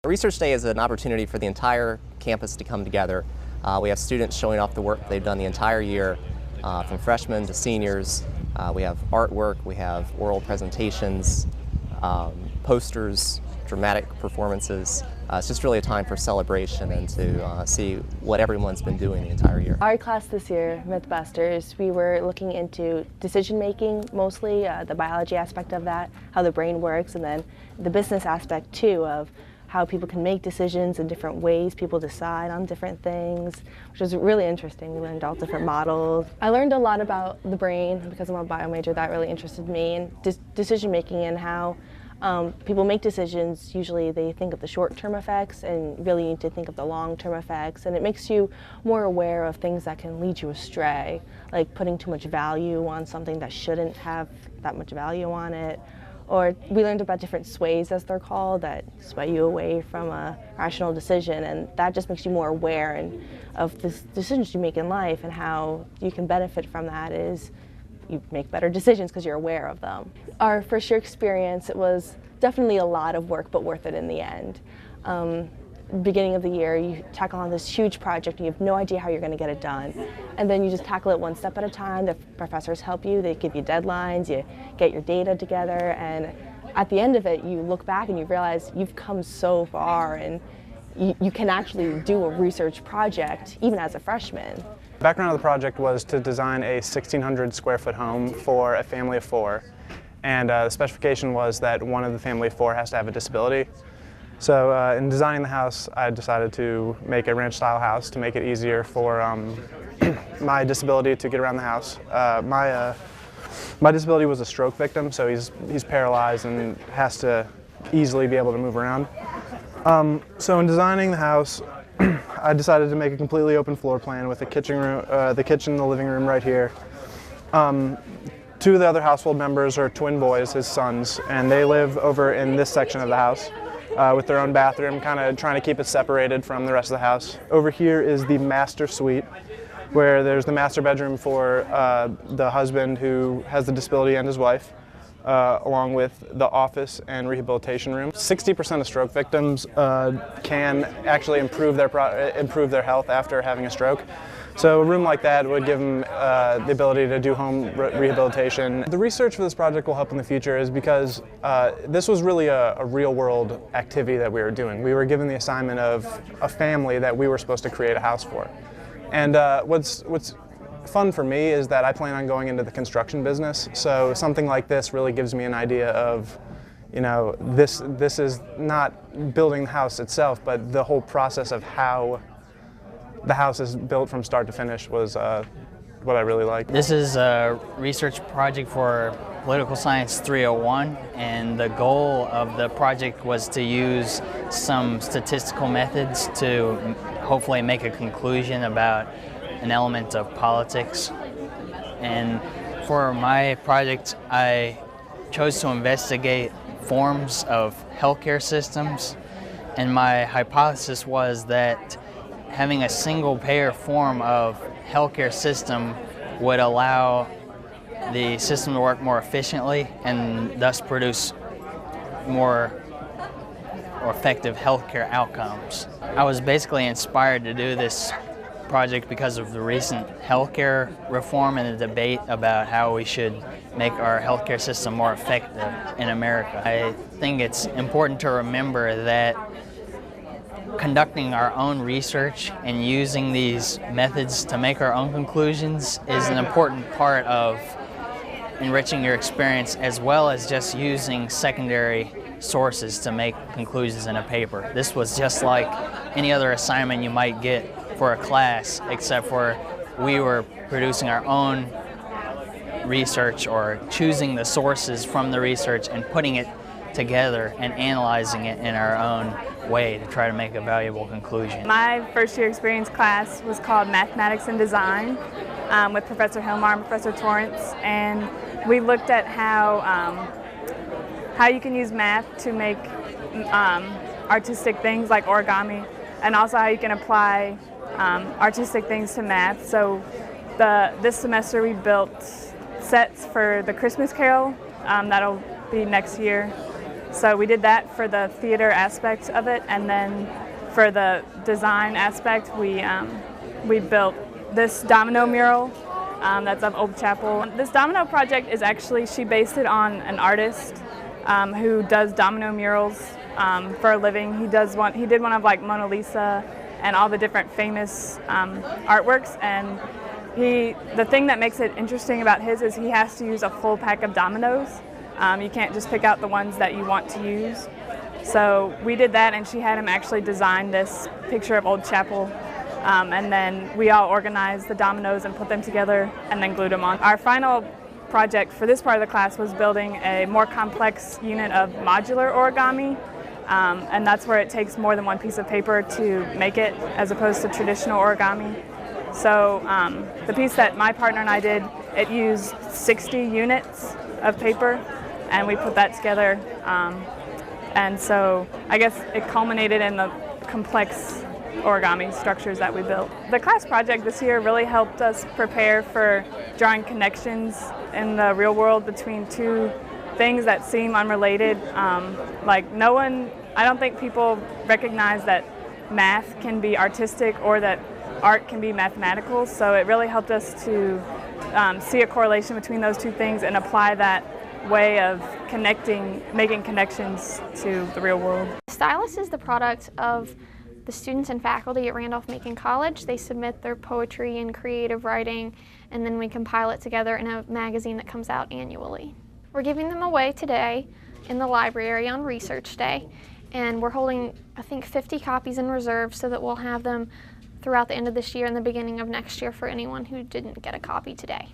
Research Day is an opportunity for the entire campus to come together. We have students showing off the work they've done the entire year, from freshmen to seniors. We have artwork, we have oral presentations, posters, dramatic performances. It's just really a time for celebration and to see what everyone's been doing the entire year. Our class this year, Mythbusters, we were looking into decision making mostly, the biology aspect of that, how the brain works, and then the business aspect too of how people can make decisions in different ways, people decide on different things, which was really interesting. We learned all different models. I learned a lot about the brain because I'm a bio major. That really interested me, and decision making and how people make decisions. Usually they think of the short-term effects and really need to think of the long-term effects, and it makes you more aware of things that can lead you astray, like putting too much value on something that shouldn't have that much value on it. Or we learned about different sways, as they're called, that sway you away from a rational decision, and that just makes you more aware of the decisions you make in life, and how you can benefit from that is you make better decisions because you're aware of them. Our first year experience, it was definitely a lot of work, but worth it in the end. Beginning of the year, you tackle on this huge project and you have no idea how you're going to get it done. And then you just tackle it one step at a time. The professors help you, they give you deadlines, you get your data together, and at the end of it, you look back and you realize you've come so far, and you can actually do a research project even as a freshman. The background of the project was to design a 1,600 square foot home for a family of 4. And the specification was that one of the family of 4 has to have a disability. So in designing the house, I decided to make a ranch-style house to make it easier for my disability to get around the house. My disability was a stroke victim, so he's paralyzed and has to easily be able to move around. So in designing the house, I decided to make a completely open floor plan with the kitchen and the living room right here. 2 of the other household members are twin boys, his sons, and they live over in this section of the house. With their own bathroom, kind of trying to keep it separated from the rest of the house. Over here is the master suite, where there's the master bedroom for the husband who has the disability and his wife, along with the office and rehabilitation room. 60% of stroke victims can actually improve their health after having a stroke. So a room like that would give them the ability to do home rehabilitation. The research for this project will help in the future is because this was really a real-world activity that we were doing. We were given the assignment of a family that we were supposed to create a house for. And what's fun for me is that I plan on going into the construction business, so something like this really gives me an idea of, you know, this is not building the house itself, but the whole process of how the house is built from start to finish was what I really liked. This is a research project for Political Science 301, and the goal of the project was to use some statistical methods to hopefully make a conclusion about an element of politics. And for my project, I chose to investigate forms of healthcare systems, and my hypothesis was that having a single payer form of healthcare system would allow the system to work more efficiently and thus produce more effective healthcare outcomes. I was basically inspired to do this project because of the recent healthcare reform and the debate about how we should make our healthcare system more effective in America. I think it's important to remember that conducting our own research and using these methods to make our own conclusions is an important part of enriching your experience, as well as just using secondary sources to make conclusions in a paper. This was just like any other assignment you might get for a class, except for we were producing our own research or choosing the sources from the research and putting it together and analyzing it in our own way to try to make a valuable conclusion. My first year experience class was called Mathematics and Design with Professor Hilmar and Professor Torrance, and we looked at how you can use math to make artistic things like origami, and also how you can apply artistic things to math. So this semester we built sets for the Christmas Carol. That'll be next year. So we did that for the theater aspect of it, and then for the design aspect, we built this Domino Mural that's of Old Chapel. This Domino project is actually, she based it on an artist who does Domino murals for a living. He did one of like Mona Lisa and all the different famous artworks, and the thing that makes it interesting about his is he has to use a full pack of dominoes. You can't just pick out the ones that you want to use. So we did that, and she had him actually design this picture of Old Chapel, and then we all organized the dominoes and put them together and then glued them on. Our final project for this part of the class was building a more complex unit of modular origami, and that's where it takes more than one piece of paper to make it, as opposed to traditional origami. So the piece that my partner and I did, it used 60 units of paper, and we put that together. And so I guess it culminated in the complex origami structures that we built. The class project this year really helped us prepare for drawing connections in the real world between two things that seem unrelated. Like I don't think people recognize that math can be artistic or that art can be mathematical, so it really helped us to see a correlation between those two things and apply that way of making connections to the real world. Stylus is the product of the students and faculty at Randolph-Macon College. They submit their poetry and creative writing, and then we compile it together in a magazine that comes out annually. We're giving them away today in the library on Research Day, and we're holding, I think, 50 copies in reserve so that we'll have them throughout the end of this year and the beginning of next year for anyone who didn't get a copy today.